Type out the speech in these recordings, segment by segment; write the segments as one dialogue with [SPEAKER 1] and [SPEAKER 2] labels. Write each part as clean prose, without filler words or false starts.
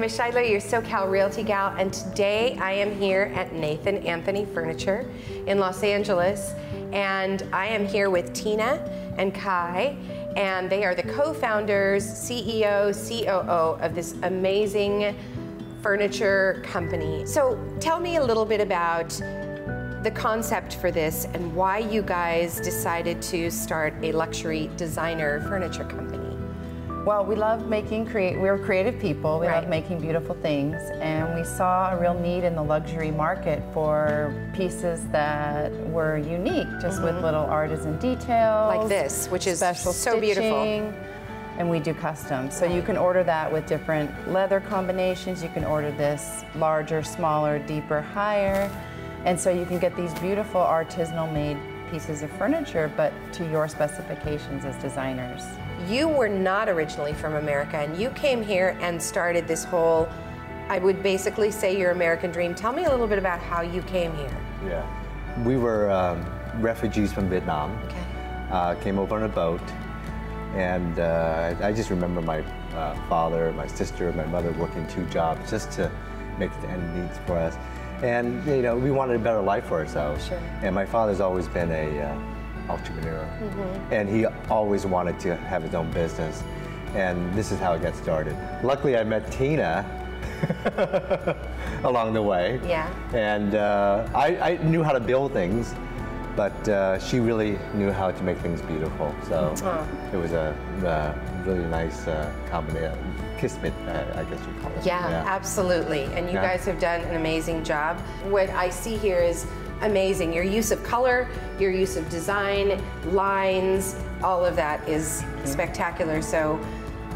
[SPEAKER 1] Shideler, your SoCal Realty gal, and today I am here at Nathan Anthony Furniture in Los Angeles, and I am here with Tina and Kai, and they are the co-founders, CEO, COO of this amazing furniture company. So tell me a little bit about the concept for this and why you guys decided to start a luxury designer furniture company.
[SPEAKER 2] Well, we love making we're creative people. We love making beautiful things, and we saw a real need in the luxury market for pieces that were unique, just with little artisan details.
[SPEAKER 1] Like this, which is
[SPEAKER 2] special
[SPEAKER 1] so
[SPEAKER 2] stitching,
[SPEAKER 1] beautiful.
[SPEAKER 2] And we do custom. So you can order that with different leather combinations. You can order this larger, smaller, deeper, higher. And so you can get these beautiful artisanal made pieces of furniture, but to your specifications as designers.
[SPEAKER 1] You were not originally from America, and you came here and started this whole, I would basically say, your American dream. Tell me a little bit about how you came here.
[SPEAKER 3] Yeah, we were refugees from Vietnam.
[SPEAKER 1] Okay.
[SPEAKER 3] Came over on a boat, and I just remember my father, my sister, my mother working 2 jobs just to make the end meets for us. And you know, we wanted a better life for ourselves.
[SPEAKER 1] Sure.
[SPEAKER 3] And my father's always been a entrepreneur, and he always wanted to have his own business, and this is how it got started. Luckily, I met Tina along the way.
[SPEAKER 1] Yeah.
[SPEAKER 3] And I knew how to build things, but she really knew how to make things beautiful. So it was a really nice combination. Kismet, I guess you call it.
[SPEAKER 1] Yeah, absolutely. And you guys have done an amazing job. What I see here is amazing. Your use of color, your use of design, lines, all of that is spectacular. So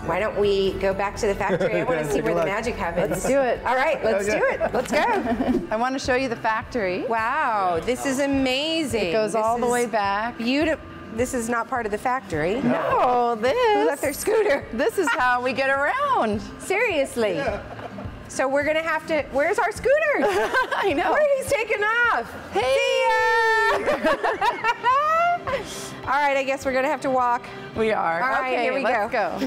[SPEAKER 1] why don't we go back to the factory? I want to see where the magic happens.
[SPEAKER 2] Let's do it.
[SPEAKER 1] All right, let's do it. Let's go.
[SPEAKER 2] I want to show you the factory.
[SPEAKER 1] Wow, this is amazing.
[SPEAKER 2] It goes all the way back.
[SPEAKER 1] Beautiful. This is not part of the factory.
[SPEAKER 2] No, this.
[SPEAKER 1] Who left their scooter?
[SPEAKER 2] This is how we get around.
[SPEAKER 1] Seriously. Yeah. So we're gonna have to, where's our scooters?
[SPEAKER 2] I know.
[SPEAKER 1] Where he's taking off.
[SPEAKER 2] Hey.
[SPEAKER 1] See ya. All right, I guess we're gonna have to walk.
[SPEAKER 2] We are.
[SPEAKER 1] All right,
[SPEAKER 2] okay,
[SPEAKER 1] here we
[SPEAKER 2] let's go.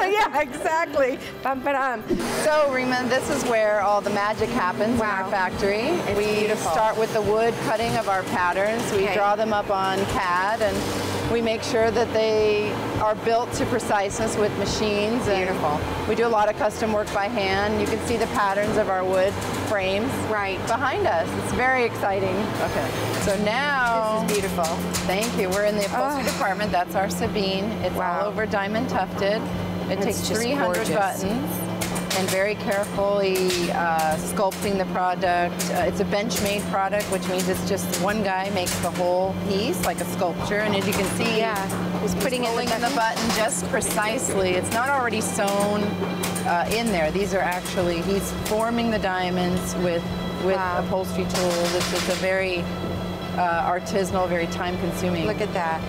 [SPEAKER 1] Yeah, exactly. Bum-ba-dum.
[SPEAKER 2] So, Rima, this is where all the magic happens in our factory. We
[SPEAKER 1] beautiful.
[SPEAKER 2] Start with the wood cutting of our patterns. We draw them up on CAD, and we make sure that they are built to preciseness with machines.
[SPEAKER 1] Beautiful.
[SPEAKER 2] And we do a lot of custom work by hand. You can see the patterns of our wood frames behind us. It's very exciting. Okay. So now,
[SPEAKER 1] this is beautiful.
[SPEAKER 2] Thank you. We're in the upholstery department. That's our Sabine. It's all over diamond tufted. It takes 300 buttons and very carefully sculpting the product. It's a bench-made product, which means it's just one guy makes the whole piece like a sculpture. And as you can see, he's putting in the button just precisely. It's not already sewn in there. These are actually, he's forming the diamonds with upholstery tools. It's a very artisanal, very time-consuming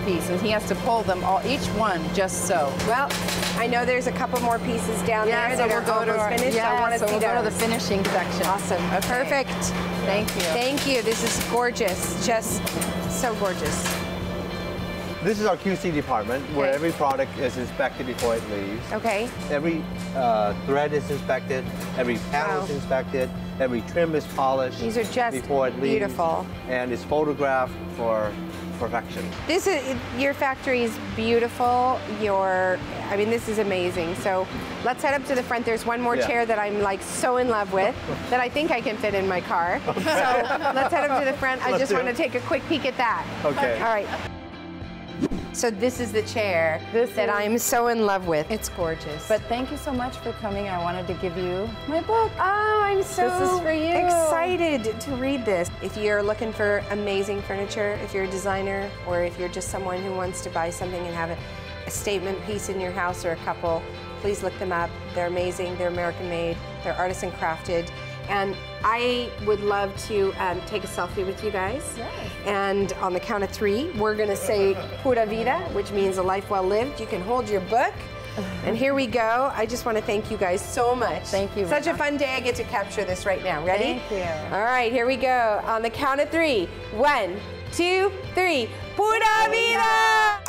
[SPEAKER 2] piece, and he has to pull them all, each one, just so.
[SPEAKER 1] Well, I know there's a couple more pieces down there that are almost finished.
[SPEAKER 2] Yeah,
[SPEAKER 1] I want to see
[SPEAKER 2] we'll
[SPEAKER 1] those.
[SPEAKER 2] go to the finishing section.
[SPEAKER 1] Awesome.
[SPEAKER 2] Okay.
[SPEAKER 1] Perfect.
[SPEAKER 2] Thank you.
[SPEAKER 1] Thank you. This is gorgeous. Just so gorgeous.
[SPEAKER 3] This is our QC department, where every product is inspected before it leaves.
[SPEAKER 1] Okay.
[SPEAKER 3] Every thread is inspected, every panel is inspected, every trim is polished.
[SPEAKER 1] These are just
[SPEAKER 3] before it leaves,
[SPEAKER 1] beautiful.
[SPEAKER 3] And it's photographed for perfection.
[SPEAKER 1] This is, your factory is beautiful. I mean, this is amazing. So let's head up to the front. There's one more chair that I'm like so in love with that I think I can fit in my car. Okay. So let's head up to the front. I just want to take a quick peek at that.
[SPEAKER 3] Okay.
[SPEAKER 1] All right. So this is the chair that I'm so in love with. It's gorgeous.
[SPEAKER 2] But thank you so much for coming. I wanted to give you my book.
[SPEAKER 1] Oh, I'm so
[SPEAKER 2] this is for you.
[SPEAKER 1] Excited to read this. If you're looking for amazing furniture, if you're a designer, or if you're just someone who wants to buy something and have a statement piece in your house or a couple, please look them up. They're amazing. They're American made. They're artisan crafted. And I would love to take a selfie with you guys.
[SPEAKER 2] Yes.
[SPEAKER 1] And on the count of 3, we're going to say Pura Vida, which means a life well lived. You can hold your book. And here we go. I just want to thank you guys so much.
[SPEAKER 2] Thank you.
[SPEAKER 1] Such a fun day. I get to capture this right now. Ready?
[SPEAKER 2] Thank you.
[SPEAKER 1] All right, here we go. On the count of 3. 1, 2, 3. Pura Vida!